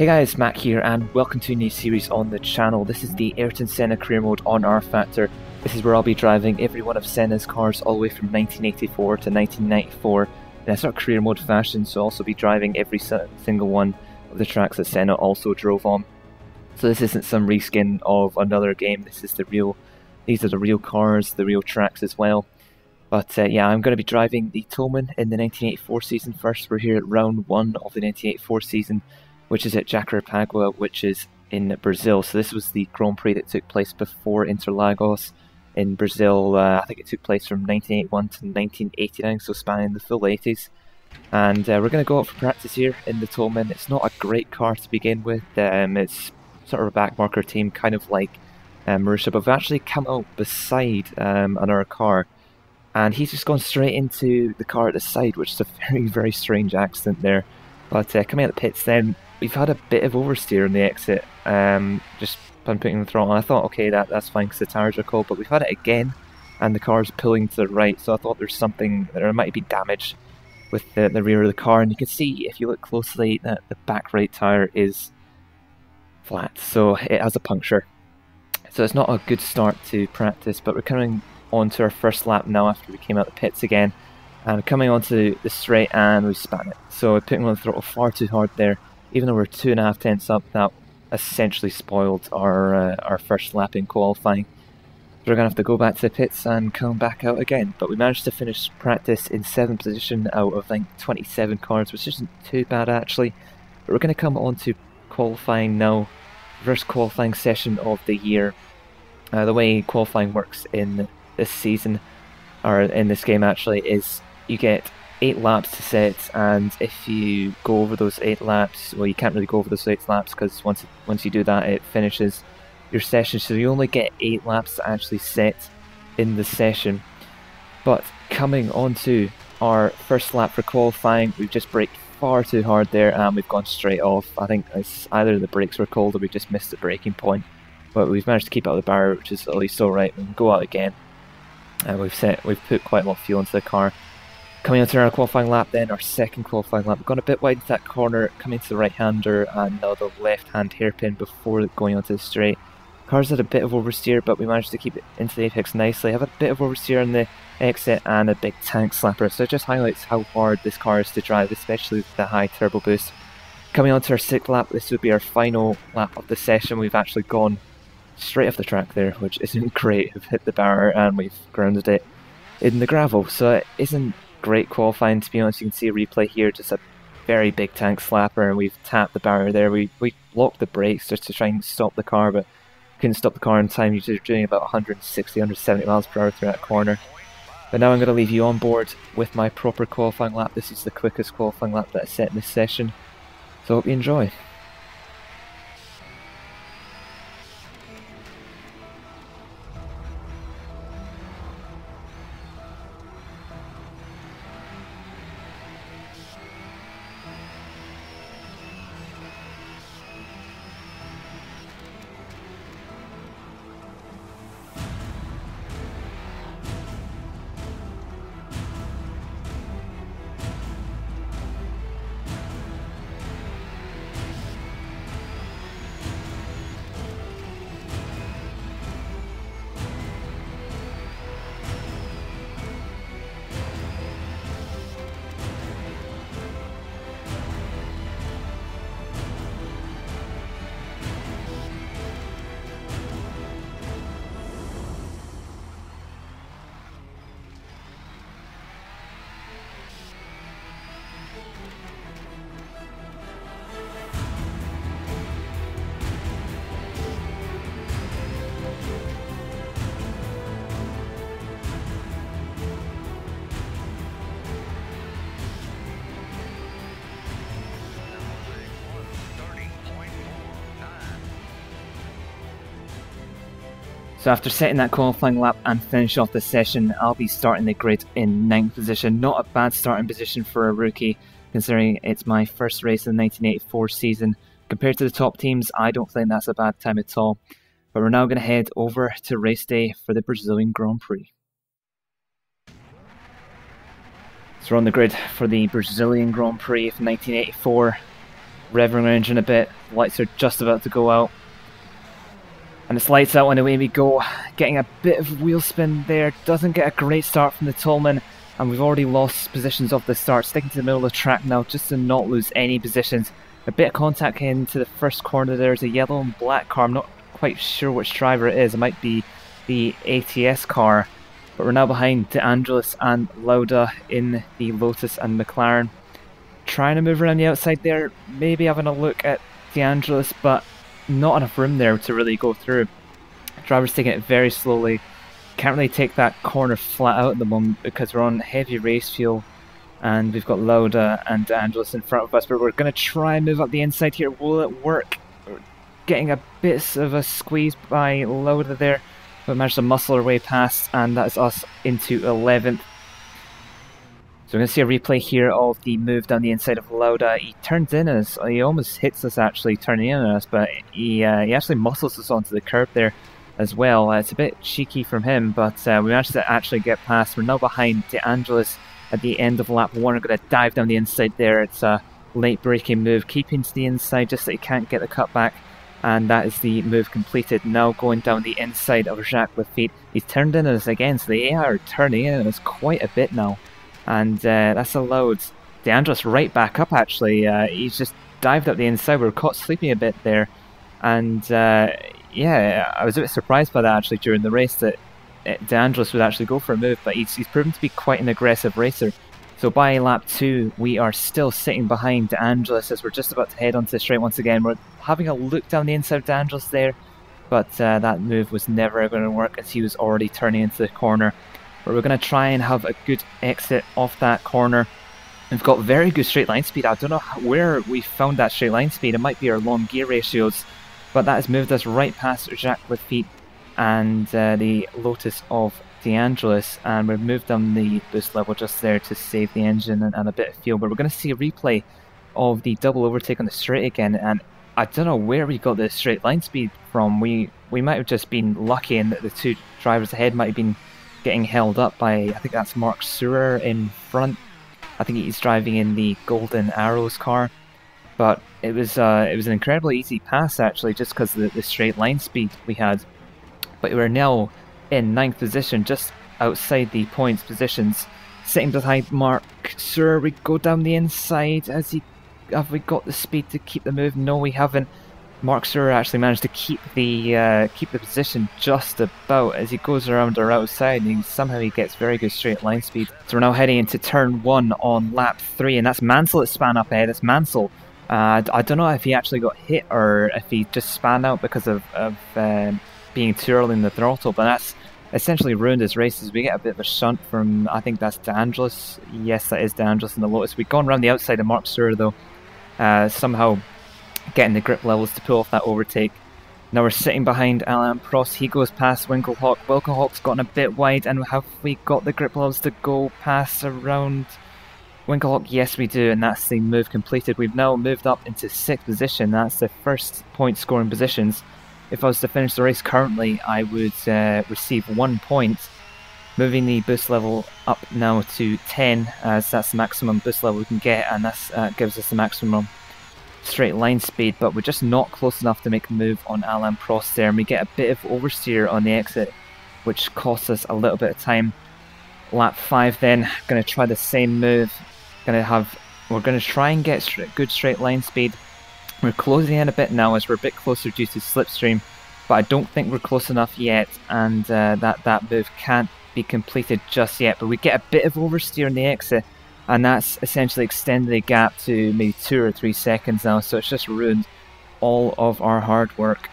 Hey guys, Matt here and welcome to a new series on the channel. This is the Ayrton Senna career mode on rFactor. This is where I'll be driving every one of Senna's cars all the way from 1984 to 1994 in a sort of career mode fashion, so I'll also be driving every single one of the tracks that Senna also drove on. So this isn't some reskin of another game, these are the real cars, the real tracks as well. But yeah, I'm going to be driving the Toleman in the 1984 season first. We're here at round 1 of the 1984 season, which is at Jacarepagua, which is in Brazil. So this was the Grand Prix that took place before Interlagos in Brazil. I think it took place from 1981 to 1989, so spanning the full 80s. And we're going to go out for practice here in the Toleman. It's not a great car to begin with. It's sort of a backmarker team, kind of like Marussia, but we've actually come out beside another car. And he's just gone straight into the car at the side, which is a very, very strange accident there. But coming out of the pits then, we've had a bit of oversteer on the exit, just putting the throttle. And I thought, okay, that's fine because the tyres are cold, but we've had it again, and the car's pulling to the right, so I thought there might be damage with the rear of the car, and you can see, if you look closely, that the back right tyre is flat, so it has a puncture. So it's not a good start to practice, but we're coming on to our first lap now after we came out the pits again. And coming onto the straight, and we span it. So we're putting on the throttle far too hard there. Even though we're 2.5 tenths up, that essentially spoiled our first lap in qualifying. So we're going to have to go back to the pits and come back out again. But we managed to finish practice in 7th position out of, I think, 27 cars, which isn't too bad actually. But we're going to come on to qualifying now. First qualifying session of the year. The way qualifying works in this season, or in this game actually, is you get 8 laps to set, and if you go over those 8 laps, well, you can't really go over those 8 laps because once you do that, it finishes your session. So you only get 8 laps to actually set in the session. But coming on to our first lap for qualifying, we've just braked far too hard there, and we've gone straight off. I think it's either the brakes were cold or we just missed the braking point. But we've managed to keep out of the barrier, which is at least alright. We can go out again. We've put quite a lot of fuel into the car. Coming onto our qualifying lap then, our second qualifying lap, we've gone a bit wide into that corner, coming to the right-hander and now the left-hand hairpin before going onto the straight. Car's had a bit of oversteer, but we managed to keep it into the apex nicely. Have a bit of oversteer on the exit and a big tank slapper, so it just highlights how hard this car is to drive, especially with the high turbo boost. Coming onto our 6th lap, this would be our final lap of the session. We've actually gone straight off the track there, which isn't great. We've hit the barrier and we've grounded it in the gravel, so it isn't great qualifying, to be honest. You can see a replay here, just a very big tank slapper, and we've tapped the barrier there. We locked the brakes just to try and stop the car, but couldn't stop the car in time. You're doing about 160, 170 miles per hour through that corner. But now I'm going to leave you on board with my proper qualifying lap. This is the quickest qualifying lap that I set in this session, so I hope you enjoy. So after setting that qualifying lap and finish off the session, I'll be starting the grid in 9th position. Not a bad starting position for a rookie, considering it's my first race in the 1984 season. Compared to the top teams, I don't think that's a bad time at all. But we're now going to head over to race day for the Brazilian Grand Prix. So we're on the grid for the Brazilian Grand Prix of 1984. Revving our engine a bit. lights are just about to go out. And it's lights out and away we go. Getting a bit of wheel spin there. Doesn't get a great start from the Toleman. And we've already lost positions off the start. Sticking to the middle of the track now just to not lose any positions. A bit of contact into the first corner. There's a yellow and black car. I'm not quite sure which driver it is. It might be the ATS car. But we're now behind De Angelis and Lauda in the Lotus and McLaren. Trying to move around the outside there. Maybe having a look at De Angelis, but not enough room there to really go through. Driver's taking it very slowly. Can't really take that corner flat out at the moment because we're on heavy race fuel. And we've got Lauda and De Angelis in front of us, but we're going to try and move up the inside here. Will it work? We're getting a bit of a squeeze by Lauda there, but managed to muscle our way past, and that's us into 11th. So we're going to see a replay here of the move down the inside of Lauda. He turns in us, he almost hits us actually turning in on us, but he actually muscles us onto the curb there as well. It's a bit cheeky from him, but we managed to actually get past. We're now behind De Angelis at the end of lap 1. We're going to dive down the inside there. It's a late braking move, keeping to the inside just so he can't get the cut back. And that is the move completed. Now going down the inside of Jacarepagua. He's turned in on us again, so they are turning in on us quite a bit now. And that's allowed De Angelis right back up actually. He's just dived up the inside. We were caught sleeping a bit there. And yeah, I was a bit surprised by that actually during the race that De Angelis would actually go for a move, but he's proven to be quite an aggressive racer. So by lap 2, we are still sitting behind De Angelis as we're just about to head onto the straight once again. We're having a look down the inside of De Angelis there, but that move was never going to work as he was already turning into the corner. But we're going to try and have a good exit off that corner. We've got very good straight line speed. I don't know where we found that straight line speed. It might be our long gear ratios, but that has moved us right past Jacarepagua and the Lotus of De Angelis, and we've moved down the boost level just there to save the engine and a bit of fuel. But we're going to see a replay of the double overtake on the straight again, and I don't know where we got the straight line speed from. We might have just been lucky in that the two drivers ahead might have been getting held up by, I think that's Mark Surer in front. I think he's driving in the Golden Arrows car, but it was an incredibly easy pass actually, just because of the straight line speed we had. But we're now in 9th position, just outside the points positions, sitting behind Mark Surer. We go down the inside. Have we got the speed to keep the move? No, we haven't. Mark Surer actually managed to keep the position just about as he goes around our outside, and somehow he gets very good straight line speed. So we're now heading into turn 1 on lap 3, and that's Mansell that span up ahead. It's Mansell. I don't know if he actually got hit or if he just span out because of being too early in the throttle, but that's essentially ruined his races. We get a bit of a shunt from, I think that's De Angelis. Yes, that is De Angelis in the Lotus. We've gone around the outside of Mark Surer though, somehow getting the grip levels to pull off that overtake. Now we're sitting behind Alain Prost. He goes past Winkelhock. Winkelhock's gotten a bit wide, and have we got the grip levels to go past around Winkelhock? Yes, we do, and that's the move completed. We've now moved up into 6th position. That's the first point scoring positions. If I was to finish the race currently, I would receive 1 point, moving the boost level up now to 10, as that's the maximum boost level we can get, and that gives us the maximum straight line speed. But we're just not close enough to make a move on Alain Prost there, and we get a bit of oversteer on the exit, which costs us a little bit of time. Lap 5 then, going to try the same move. We're going to try and get good straight line speed. We're closing in a bit now as we're a bit closer due to slipstream, but I don't think we're close enough yet, and that move can't be completed just yet. But we get a bit of oversteer on the exit, and that's essentially extended the gap to maybe 2 or 3 seconds now, so it's just ruined all of our hard work.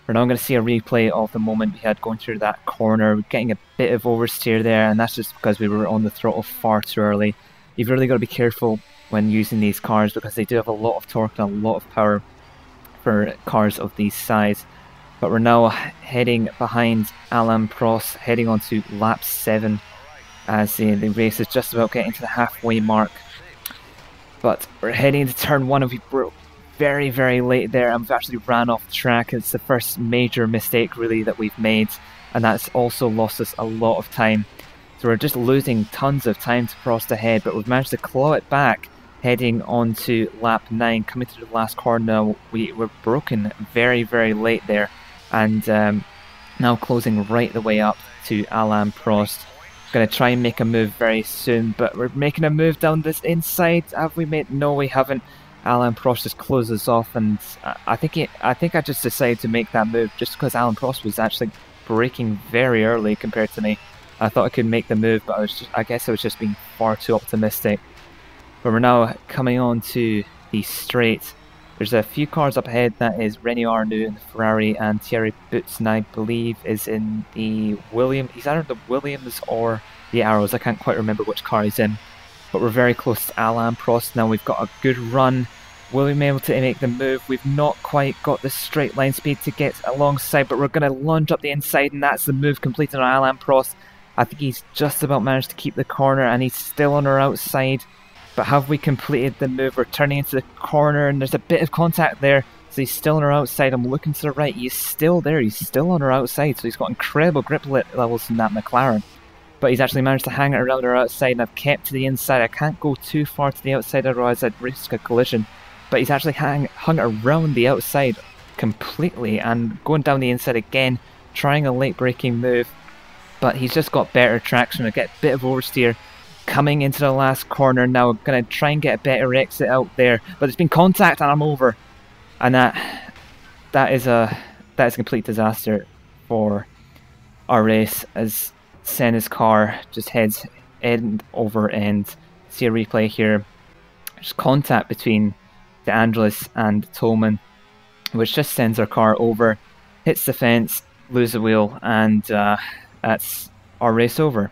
We're now going to see a replay of the moment we had going through that corner. We're getting a bit of oversteer there, and that's just because we were on the throttle far too early. You've really got to be careful when using these cars because they do have a lot of torque and a lot of power for cars of these size. But we're now heading behind Alain Prost, heading on to lap 7 as the race is just about getting to the halfway mark. But we're heading into turn 1 and we broke very, very late there, and we've actually ran off the track. It's the first major mistake really that we've made, and that's also lost us a lot of time. So we're just losing tons of time to Prost ahead, but we've managed to claw it back heading on to lap 9, coming to the last corner. We were broken very, very late there, and now closing right the way up to Alain Prost. Going to try and make a move very soon, but we're making a move down this inside. Have we made? No, we haven't. Alain Prost just closes off, and I think I just decided to make that move just because Alain Prost was actually braking very early compared to me. I thought I could make the move, but I guess I was just being far too optimistic. But we're now coming on to the straight. There's a few cars up ahead. That is René Arnoux in the Ferrari, and Thierry Boutsen, I believe, is in the Williams. He's either the Williams or the Arrows. I can't quite remember which car he's in. But we're very close to Alain Prost now. We've got a good run. Will we be able to make the move? We've not quite got the straight line speed to get alongside, but we're going to lunge up the inside, and that's the move completed on Alain Prost. I think he's just about managed to keep the corner, and he's still on our outside. But have we completed the move? We're turning into the corner, and there's a bit of contact there, so he's still on our outside. I'm looking to the right. He's still there. He's still on our outside, so he's got incredible grip levels in that McLaren. But he's actually managed to hang it around our outside, and I've kept to the inside. I can't go too far to the outside, otherwise I'd risk a collision. But he's actually hung around the outside completely and going down the inside again, trying a late braking move. But he's just got better traction. I get a bit of oversteer coming into the last corner now. I'm going to try and get a better exit out there. But there's been contact and I'm over. And that is a complete disaster for our race, as Senna's car just heads end over end. See a replay here. There's contact between De Angelis and Toleman, which just sends our car over, hits the fence, lose the wheel, and that's our race over.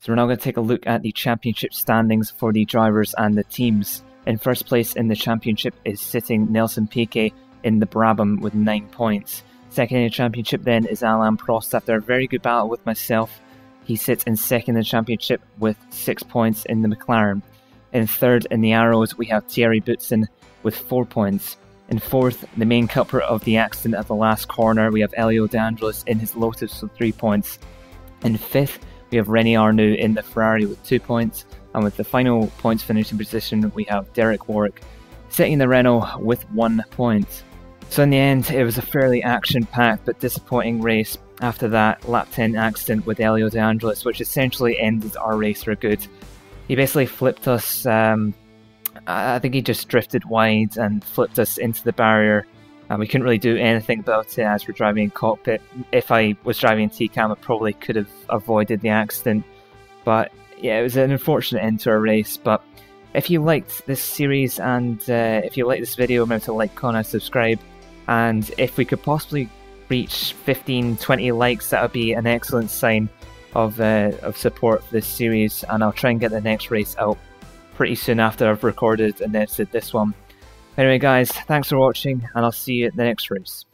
So we're now going to take a look at the championship standings for the drivers and the teams. In first place in the championship is sitting Nelson Piquet in the Brabham with 9 points. Second in the championship then is Alain Prost after a very good battle with myself. He sits in second in the championship with 6 points in the McLaren. In third in the Arrows we have Thierry Boutsen with 4 points. In fourth, the main culprit of the accident at the last corner, we have Elio De Angelis in his Lotus with 3 points. In fifth, we have René Arnoux in the Ferrari with 2 points. And with the final points finishing position, we have Derek Warwick sitting in the Renault with 1 point. So in the end, it was a fairly action-packed but disappointing race after that lap 10 accident with Elio De Angelis, which essentially ended our race for good. He basically flipped us, I think he just drifted wide and flipped us into the barrier, and we couldn't really do anything about it as we're driving in cockpit. If I was driving in TCAM, I probably could have avoided the accident, but yeah, it was an unfortunate end to our race. But if you liked this series and if you liked this video, remember to like, comment, and subscribe, and if we could possibly reach 15-20 likes, that would be an excellent sign of support for this series, and I'll try and get the next race out pretty soon after I've recorded and edited this one. Anyway guys, thanks for watching, and I'll see you at the next race.